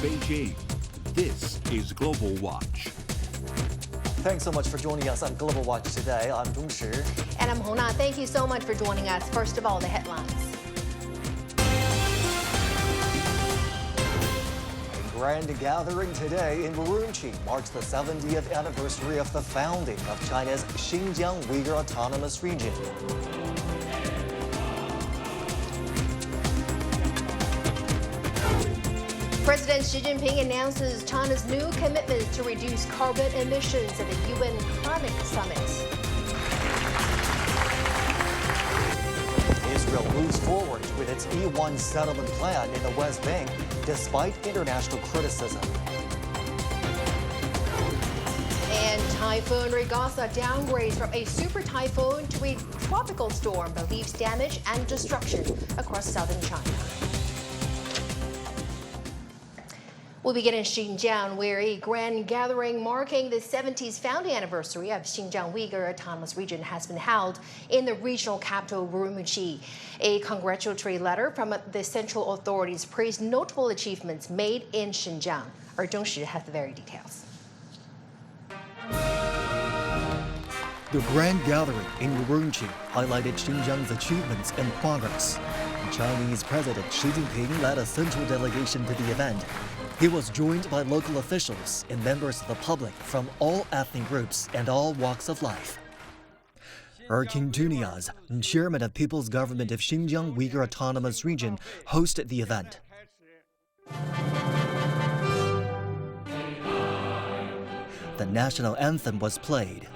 Beijing, this is Global Watch. Thanks so much for joining us on Global Watch today. I'm Dong Shi. And I'm Hona. Thank you so much for joining us. First of all, the headlines. A grand gathering today in Urumqi marks the 70th anniversary of the founding of China's Xinjiang Uygur Autonomous Region. President Xi Jinping announces China's new commitment to reduce carbon emissions at the UN Climate Summit. Israel moves forward with its E1 settlement plan in the West Bank despite international criticism. And Typhoon Regasa downgrades from a super typhoon to a tropical storm that leaves damage and destruction across southern China. We'll begin in Xinjiang, where a grand gathering marking the 70th founding anniversary of Xinjiang Uygur Autonomous Region has been held in the regional capital, Urumqi. A congratulatory letter from the central authorities praised notable achievements made in Xinjiang. Our Dong Shi has the very details. The grand gathering in Urumqi highlighted Xinjiang's achievements and progress. Chinese President Xi Jinping led a central delegation to the event. He was joined by local officials and members of the public from all ethnic groups and all walks of life. Erkin Tuniyaz, chairman of People's Government of Xinjiang Uygur Autonomous Region, hosted the event. The national anthem was played.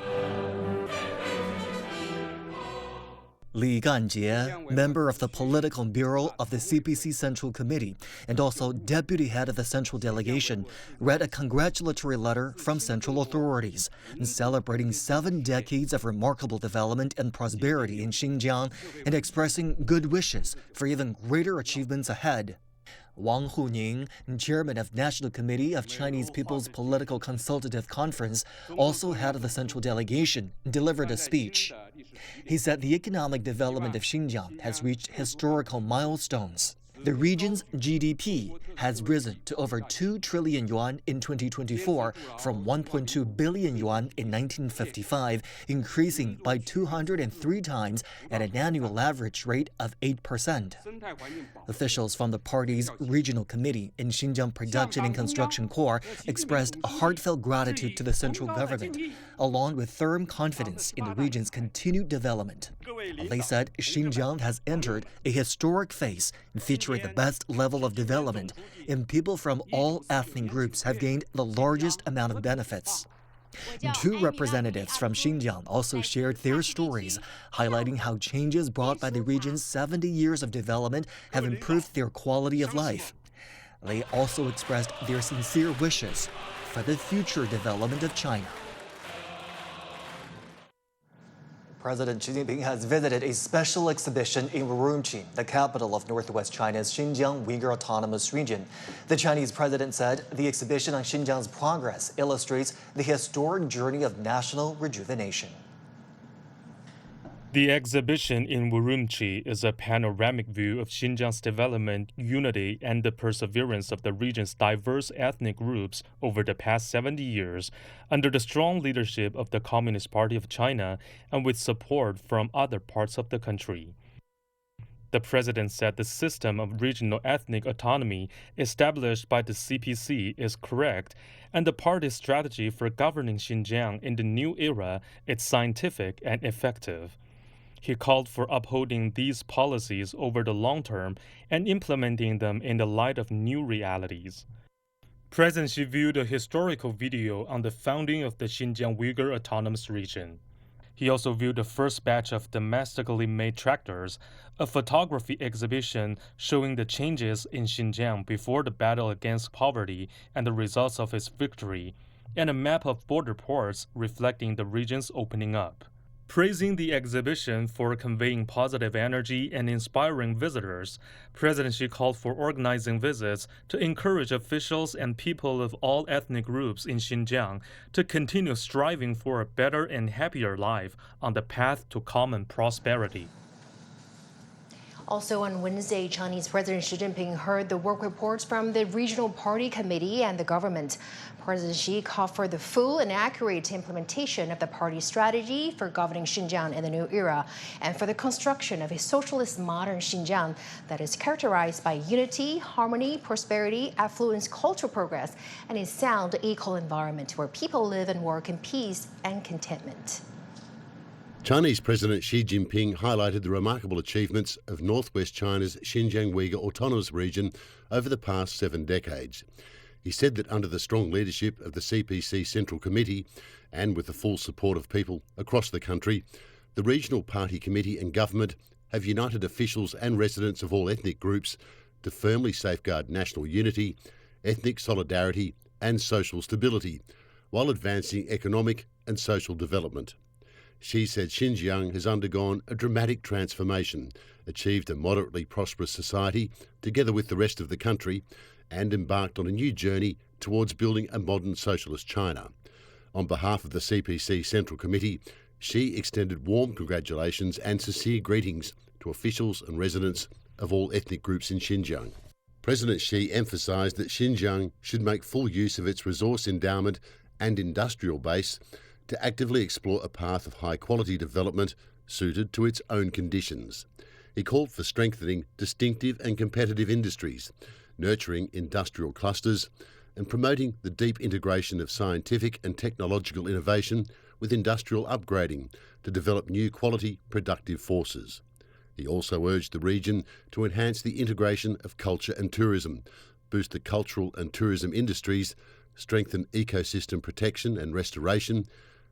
Li Ganjie, member of the Political Bureau of the CPC Central Committee and also deputy head of the Central Delegation, read a congratulatory letter from central authorities celebrating 7 decades of remarkable development and prosperity in Xinjiang and expressing good wishes for even greater achievements ahead. Wang Huning, chairman of National Committee of Chinese People's Political Consultative Conference, also head of the central delegation, delivered a speech. He said the economic development of Xinjiang has reached historical milestones. The region's GDP has risen to over 2 trillion yuan in 2024 from 1.2 billion yuan in 1955, increasing by 203 times at an annual average rate of 8%. Officials from the party's regional committee in Xinjiang Production and Construction Corps expressed a heartfelt gratitude to the central government, along with firm confidence in the region's continued development. They said Xinjiang has entered a historic phase featuring the best level of development, and people from all ethnic groups have gained the largest amount of benefits. 2 representatives from Xinjiang also shared their stories, highlighting how changes brought by the region's 70 years of development have improved their quality of life. They also expressed their sincere wishes for the future development of China. President Xi Jinping has visited a special exhibition in Urumqi, the capital of northwest China's Xinjiang Uygur Autonomous Region. The Chinese president said the exhibition on Xinjiang's progress illustrates the historic journey of national rejuvenation. The exhibition in Urumqi is a panoramic view of Xinjiang's development, unity, and the perseverance of the region's diverse ethnic groups over the past 70 years, under the strong leadership of the Communist Party of China and with support from other parts of the country. The president said the system of regional ethnic autonomy established by the CPC is correct, and the party's strategy for governing Xinjiang in the new era is scientific and effective. He called for upholding these policies over the long term and implementing them in the light of new realities. President Xi viewed a historical video on the founding of the Xinjiang Uygur Autonomous Region. He also viewed the first batch of domestically made tractors, a photography exhibition showing the changes in Xinjiang before the battle against poverty and the results of its victory, and a map of border ports reflecting the region's opening up. Praising the exhibition for conveying positive energy and inspiring visitors, President Xi called for organizing visits to encourage officials and people of all ethnic groups in Xinjiang to continue striving for a better and happier life on the path to common prosperity. Also on Wednesday, Chinese President Xi Jinping heard the work reports from the Regional Party Committee and the government. President Xi called for the full and accurate implementation of the party's strategy for governing Xinjiang in the new era and for the construction of a socialist modern Xinjiang that is characterized by unity, harmony, prosperity, affluence, cultural progress, and a sound equal environment where people live and work in peace and contentment. Chinese President Xi Jinping highlighted the remarkable achievements of northwest China's Xinjiang Uygur Autonomous Region over the past 7 decades. He said that under the strong leadership of the CPC Central Committee and with the full support of people across the country, the Regional Party Committee and government have united officials and residents of all ethnic groups to firmly safeguard national unity, ethnic solidarity and social stability, while advancing economic and social development. Xi said Xinjiang has undergone a dramatic transformation, achieved a moderately prosperous society together with the rest of the country, and embarked on a new journey towards building a modern socialist China. On behalf of the CPC Central Committee, Xi extended warm congratulations and sincere greetings to officials and residents of all ethnic groups in Xinjiang. President Xi emphasised that Xinjiang should make full use of its resource endowment and industrial base to actively explore a path of high-quality development suited to its own conditions. He called for strengthening distinctive and competitive industries, nurturing industrial clusters, and promoting the deep integration of scientific and technological innovation with industrial upgrading to develop new quality, productive forces. He also urged the region to enhance the integration of culture and tourism, boost the cultural and tourism industries, strengthen ecosystem protection and restoration,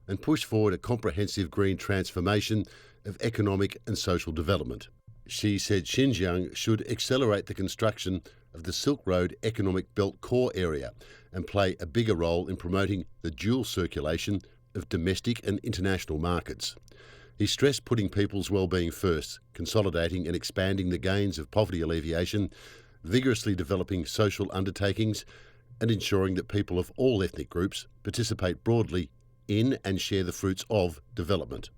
and push forward a comprehensive green transformation of economic and social development. Xi said Xinjiang should accelerate the construction of the Silk Road Economic Belt Core area and play a bigger role in promoting the dual circulation of domestic and international markets. He stressed putting people's well-being first, consolidating and expanding the gains of poverty alleviation, vigorously developing social undertakings, and ensuring that people of all ethnic groups participate broadly in and share the fruits of development.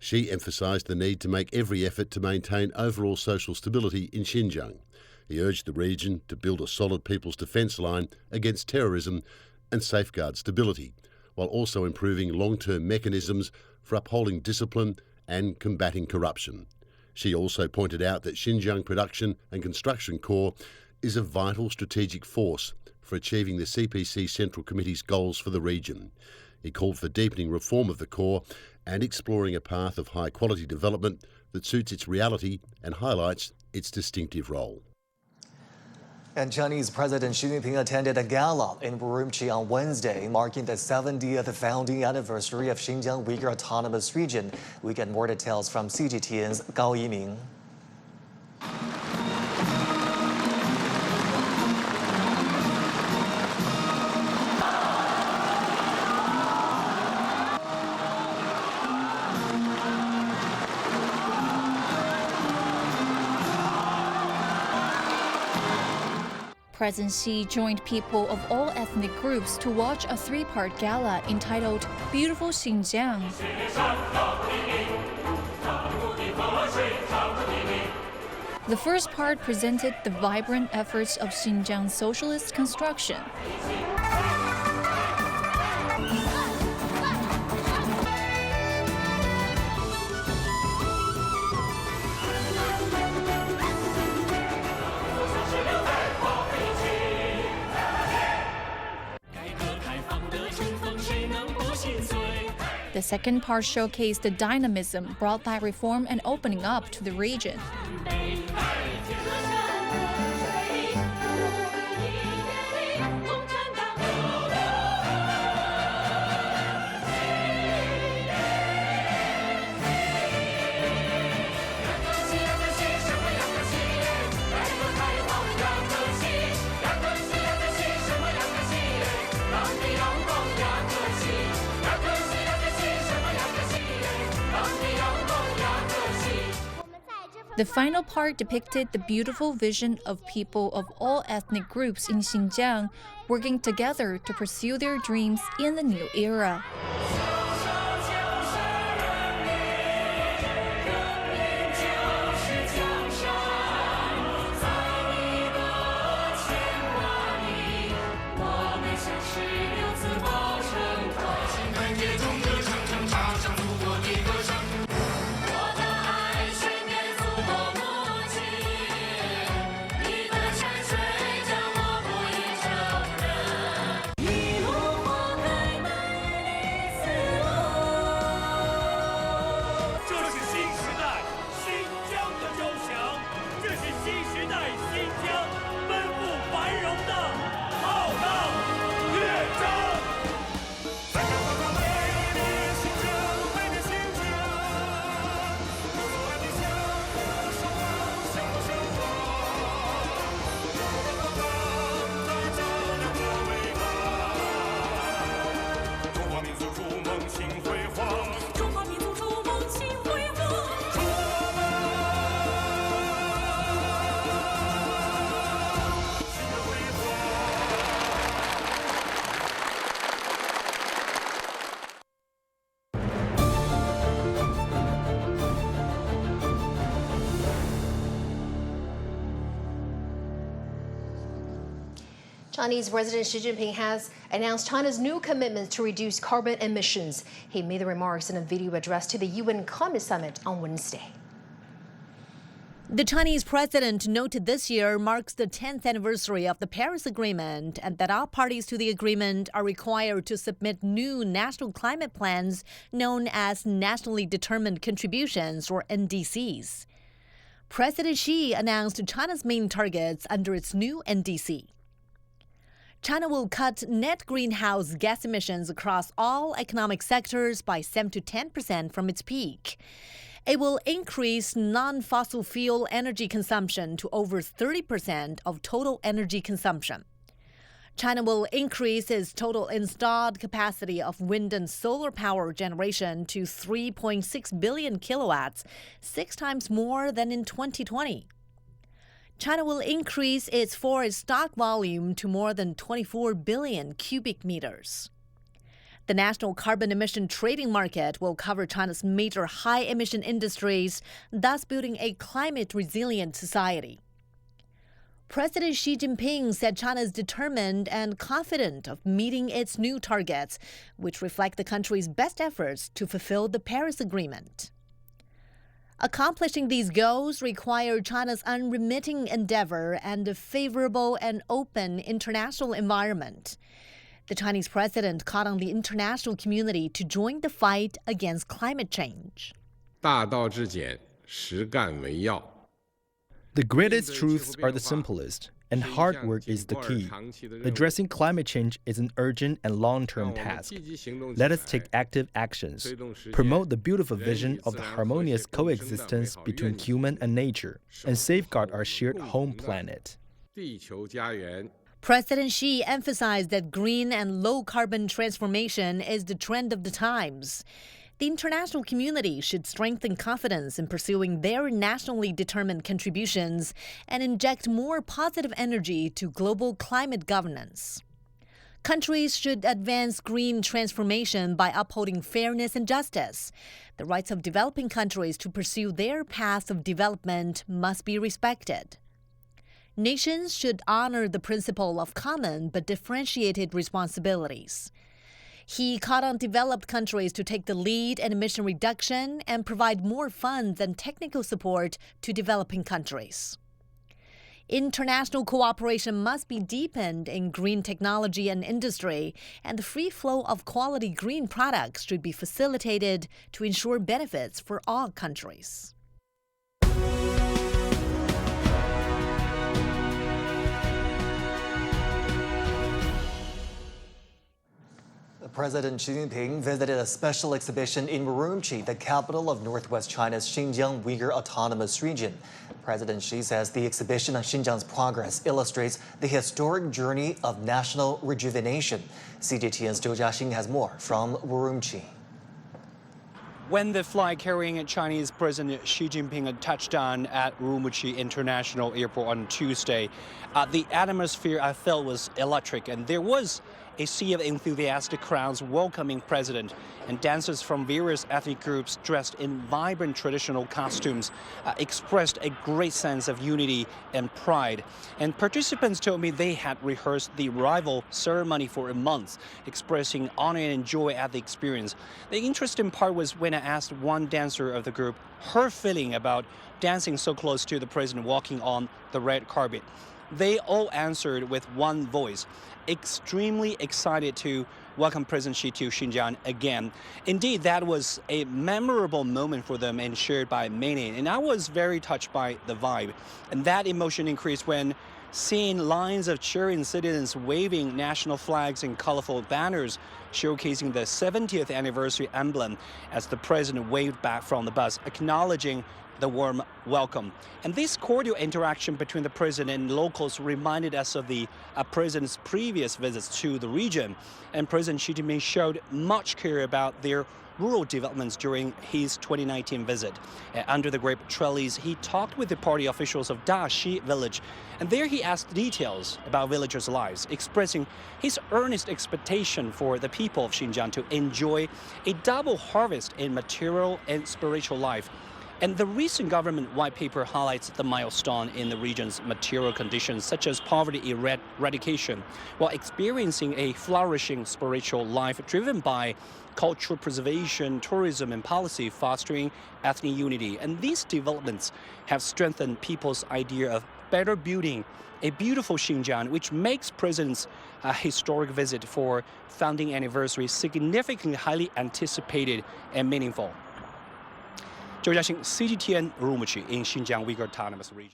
Xi emphasised the need to make every effort to maintain overall social stability in Xinjiang. He urged the region to build a solid people's defence line against terrorism and safeguard stability, while also improving long-term mechanisms for upholding discipline and combating corruption. Xi also pointed out that Xinjiang Production and Construction Corps is a vital strategic force for achieving the CPC Central Committee's goals for the region. He called for deepening reform of the Corps and exploring a path of high-quality development that suits its reality and highlights its distinctive role. And Chinese President Xi Jinping attended a gala in Urumqi on Wednesday, marking the 70th founding anniversary of Xinjiang Uygur Autonomous Region. We get more details from CGTN's Gao Yiming. President Xi joined people of all ethnic groups to watch a 3-part gala entitled Beautiful Xinjiang. The first part presented the vibrant efforts of Xinjiang socialist construction. The second part showcased the dynamism brought by reform and opening up to the region. The final part depicted the beautiful vision of people of all ethnic groups in Xinjiang working together to pursue their dreams in the new era. Chinese President Xi Jinping has announced China's new commitment to reduce carbon emissions. He made the remarks in a video address to the UN Climate Summit on Wednesday. The Chinese president noted this year marks the 10th anniversary of the Paris Agreement and that all parties to the agreement are required to submit new national climate plans known as Nationally Determined Contributions, or NDCs. President Xi announced China's main targets under its new NDC. China will cut net greenhouse gas emissions across all economic sectors by 7 to 10% from its peak. It will increase non-fossil fuel energy consumption to over 30% of total energy consumption. China will increase its total installed capacity of wind and solar power generation to 3.6 billion kilowatts, 6 times more than in 2020. China will increase its forest stock volume to more than 24 billion cubic meters. The national carbon emission trading market will cover China's major high-emission industries, thus building a climate-resilient society. President Xi Jinping said China is determined and confident of meeting its new targets, which reflect the country's best efforts to fulfill the Paris Agreement. Accomplishing these goals require China's unremitting endeavor and a favorable and open international environment. The Chinese president called on the international community to join the fight against climate change. 大道至简，实干为要。 The greatest truths are the simplest, and hard work is the key. Addressing climate change is an urgent and long-term task. Let us take active actions, promote the beautiful vision of the harmonious coexistence between human and nature, and safeguard our shared home planet. 地球家园。 President Xi emphasized that green and low-carbon transformation is the trend of the times. The international community should strengthen confidence in pursuing their nationally determined contributions and inject more positive energy to global climate governance. Countries should advance green transformation by upholding fairness and justice. The rights of developing countries to pursue their path of development must be respected. Nations should honor the principle of common but differentiated responsibilities. He called on developed countries to take the lead in emission reduction and provide more funds and technical support to developing countries. International cooperation must be deepened in green technology and industry, and the free flow of quality green products should be facilitated to ensure benefits for all countries. President Xi Jinping visited a special exhibition in Urumqi, the capital of northwest China's Xinjiang Uygur Autonomous Region. President Xi says the exhibition on Xinjiang's progress illustrates the historic journey of national rejuvenation. CGTN's Zhou Jiaxing has more from Urumqi. When the flight carrying Chinese President Xi Jinping touched down at Urumqi International Airport on Tuesday, the atmosphere I felt was electric, and there was a sea of enthusiastic crowds welcoming President, and dancers from various ethnic groups dressed in vibrant traditional costumes expressed a great sense of unity and pride. And participants told me they had rehearsed the arrival ceremony for a month, expressing honor and joy at the experience. The interesting part was when I asked one dancer of the group her feeling about dancing so close to the president walking on the red carpet. They all answered with one voice, extremely excited to welcome President Xi to Xinjiang again. Indeed, that was a memorable moment for them and shared by many. And I was very touched by the vibe. And that emotion increased when seeing lines of cheering citizens waving national flags and colorful banners showcasing the 70th anniversary emblem as the president waved back from the bus, acknowledging the warm welcome. And this cordial interaction between the president and locals reminded us of the president's previous visits to the region. And President Xi Jinping showed much care about their rural developments during his 2019 visit. Under the grape trellis, he talked with the party officials of Daxi village, and there he asked details about villagers' lives, expressing his earnest expectation for the people of Xinjiang to enjoy a double harvest in material and spiritual life. And the recent government white paper highlights the milestone in the region's material conditions, such as poverty eradication, while experiencing a flourishing spiritual life driven by cultural preservation, tourism, and policy fostering ethnic unity. And these developments have strengthened people's idea of better building a beautiful Xinjiang, which makes President's historic visit for founding anniversary significantly highly anticipated and meaningful. 周嘉欣 CGTN Urumqi in Xinjiang Uyghur Autonomous Region.